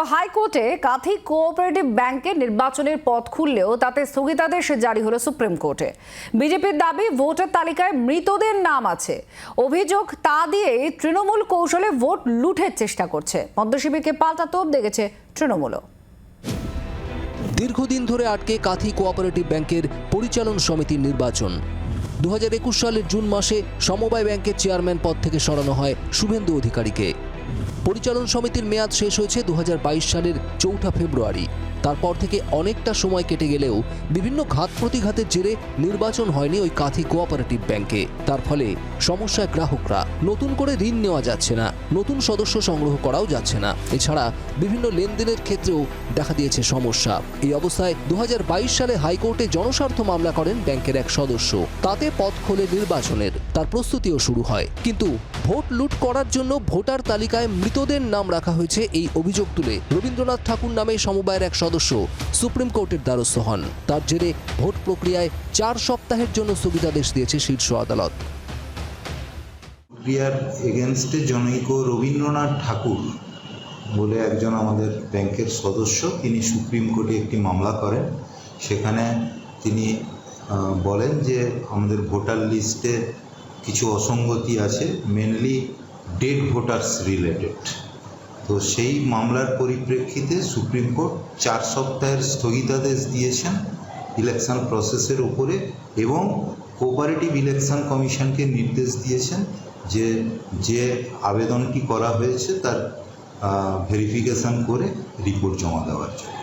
হাইকোর্টে কাঁথি কোঅপারেটিভ ব্যাংকের নির্বাচনের পথ খুললেও তাতে স্থগিতাদেশ জারি হলো সুপ্রিম কোর্টে। বিজেপির দাবি ভোটার তালিকায় মৃতদের নাম আছে। অভিযোগ তা দিয়ে তৃণমূল কৌশলে ভোট লুঠের চেষ্টা করছে। পদ্মশিবিরকে পাল্টা তোপ দেখেছে তৃণমূলও। দীর্ঘদিন ধরে আটকে কাঁথি কোঅপারেটিভ ব্যাংকের পরিচালন সমিতির নির্বাচন। 2021 সালের জুন মাসে সমবায় ব্যাংকের চেয়ারম্যান পদ থেকে সরানো হয় শুভেন্দু অধিকারীকে। পরিচালন সমিতির মেয়াদ শেষ হয়েছে 2022 সালের 4 ফেব্রুয়ারি। তারপর থেকে অনেকটা সময় কেটে গেলেও বিভিন্ন ঘাত প্রতিঘাতের জেরে নির্বাচন হয়নি ওই কাঁথি কোঅপারেটিভ ব্যাংকে। তার ফলে সমস্যায় গ্রাহকরা, নতুন করে ঋণ নেওয়া যাচ্ছে না, নতুন সদস্য সংগ্রহ করাও যাচ্ছে না। এছাড়া বিভিন্ন লেনদেনের ক্ষেত্রেও দেখা দিয়েছে সমস্যা। এই অবস্থায় 2022 সালে হাইকোর্টে জনস্বার্থ মামলা করেন ব্যাংকের এক সদস্য। তাতে পথ খোলে নির্বাচনের, তার প্রস্তুতিও শুরু হয়। কিন্তু ভোট লুট করার জন্য ভোটার তালিকায় মৃতদের নাম রাখা হয়েছে এই অভিযোগ তুলে রবীন্দ্রনাথ ঠাকুর নামে সমবায়ের এক সদস্য সুপ্রিম কোর্টের দ্বারস্থ হন। তার জেরে ভোট প্রক্রিয়ায় 4 সপ্তাহের জন্য স্থগিতাদেশ দিয়েছে শীর্ষ আদালত। প্রক্রিয়ার এগেনস্টে জনৈক রবীন্দ্রনাথ ঠাকুর বলে একজন আমাদের ব্যাংকের সদস্য, তিনি সুপ্রিম কোর্টে একটি মামলা করেন। সেখানে তিনি বলেন যে আমাদের ভোটার লিস্টে কিছু অসঙ্গতি আছে, মেনলি ডেড ভোটার্স রিলেটেড। তো সেই মামলার পরিপ্রেক্ষিতে সুপ্রিম কোর্ট 4 সপ্তাহের স্থগিতাদেশ দিয়েছেন ইলেকশন প্রসেসের উপরে, এবং কোঅপারেটিভ ইলেকশন কমিশনকে নির্দেশ দিয়েছেন যে আবেদনটি করা হয়েছে তার ভেরিফিকেশন করে রিপোর্ট জমা দেওয়ার জন্য।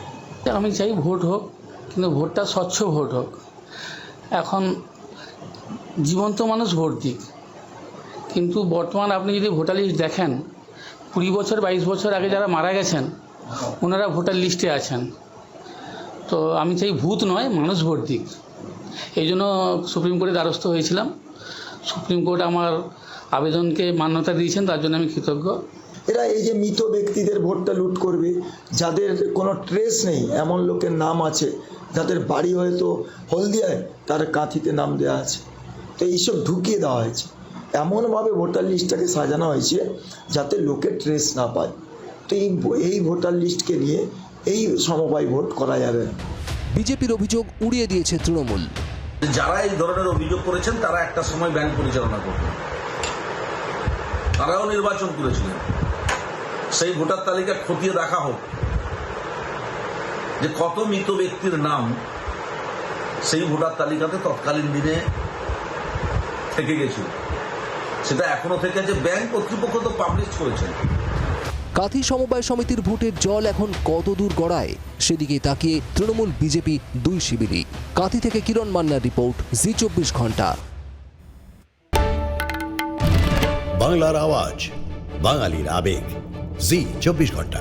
আমি চাই ভোট হোক, কিন্তু ভোটটা স্বচ্ছ ভোট হোক। এখন জীবন্ত মানুষ ভোট দিক, কিন্তু বর্তমান আপনি যদি ভোটার লিস্ট দেখেন, 20 বছর 22 বছর আগে যারা মারা গেছেন ওনারা ভোটার লিস্টে আছেন। তো আমি চাই ভূত নয়, মানুষ ভোট দিক। এই জন্য সুপ্রিম কোর্টের দ্বারস্থ হয়েছিলাম। সুপ্রিম কোর্ট আমার আবেদনকে মান্যতা দিয়েছেন, তার জন্য আমি কৃতজ্ঞ। এরা এই যে মৃত ব্যক্তিদের ভোটটা লুট করবে, যাদের কোনো ট্রেস নেই এমন লোকের নাম আছে, যাদের বাড়ি হয়তো হলদিয়ায়, তার কাঁথিতে নাম দেওয়া আছে। তো এইসব ঢুকিয়ে দেওয়া হয়েছে, এমনভাবে ভোটার লিস্টটাকে সাজানো হয়েছে যাতে লোকে ট্রেস না পায়। তো এই ভোটার লিস্টকে নিয়ে এই সমবায় ভোট করা যাবে না। বিজেপির অভিযোগ উড়িয়ে দিয়েছে তৃণমূল। যারা এই ধরনের অভিযোগ করেছেন তারা একটা সময় ব্যাংক পরিচালনা করতেন, তারাও নির্বাচন করেছিলেন। সেই ভোটার তালিকা খতিয়ে দেখা হোক যে কত মৃত ব্যক্তির নাম সেই ভোটার তালিকাতে তৎকালীন দিনে থেকে গেছিল। সেটা এখনো থেকে আছে, ব্যাংক কর্তৃপক্ষ তো পাবলিশ করেছে। কাঁথি সমবায় সমিতির ভোটের জল এখন কত দূর গড়ায়, সেদিকে তাকিয়ে তৃণমূল বিজেপি 2 শিবিরই। কাঁথি থেকে কিরণ মান্নার রিপোর্ট, জি24 ঘন্টা। বাংলার আওয়াজ, বাঙালির আবেগ, জি24 ঘন্টা।